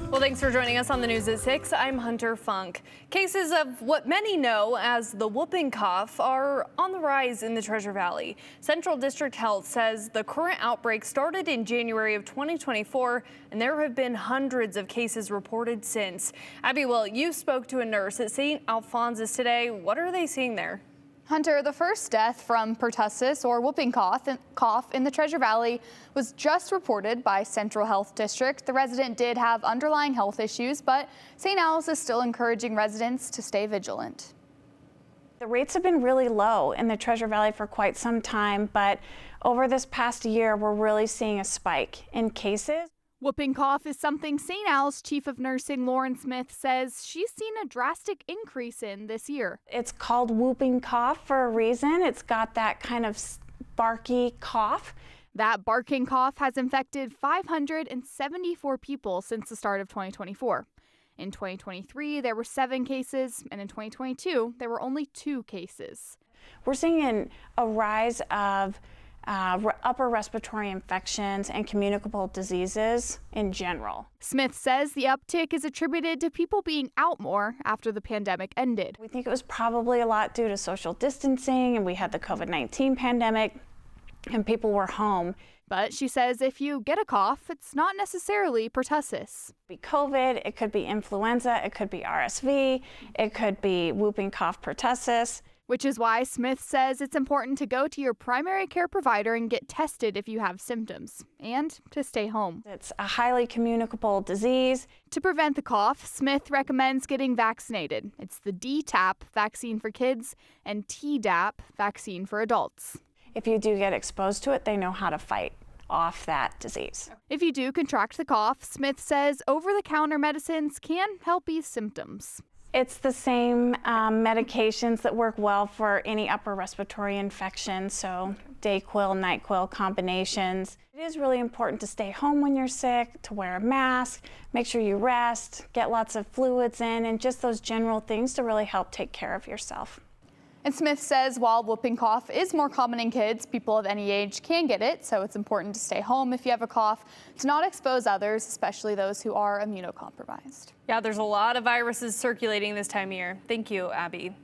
Well, thanks for joining us on the News at 6. I'm Hunter Funk. Cases of what many know as the whooping cough are on the rise in the Treasure Valley. Central District Health says the current outbreak started in January of 2024, and there have been hundreds of cases reported since. Abby Will, you spoke to a nurse at St. Alphonsus today. What are they seeing there? Hunter, the first death from pertussis or whooping cough in the Treasure Valley was just reported by Central Health District. The resident did have underlying health issues, but St. Al's is still encouraging residents to stay vigilant. The rates have been really low in the Treasure Valley for quite some time, but over this past year, we're really seeing a spike in cases. Whooping cough is something St. Al's Chief of Nursing Lauren Smith says she's seen a drastic increase in this year. It's called whooping cough for a reason. It's got that kind of barky cough. That barking cough has infected 574 people since the start of 2024. In 2023, there were 7 cases, and in 2022, there were only 2 cases. We're seeing a rise of upper respiratory infections and communicable diseases in general. Smith says the uptick is attributed to people being out more after the pandemic ended. We think it was probably a lot due to social distancing, and we had the COVID-19 pandemic, and people were home. But she says if you get a cough, it's not necessarily pertussis. It could be COVID, it could be influenza, it could be RSV, it could be whooping cough pertussis. Which is why Smith says it's important to go to your primary care provider and get tested if you have symptoms, and to stay home. It's a highly communicable disease. To prevent the cough, Smith recommends getting vaccinated. It's the DTaP vaccine for kids and Tdap vaccine for adults. If you do get exposed to it, they know how to fight off that disease. If you do contract the cough, Smith says over-the-counter medicines can help ease symptoms. It's the same medications that work well for any upper respiratory infection, so Dayquil, NyQuil combinations. It is really important to stay home when you're sick, to wear a mask, make sure you rest, get lots of fluids in, and just those general things to really help take care of yourself. And Smith says while whooping cough is more common in kids, people of any age can get it, so it's important to stay home if you have a cough, to not expose others, especially those who are immunocompromised. Yeah, there's a lot of viruses circulating this time of year. Thank you, Abby.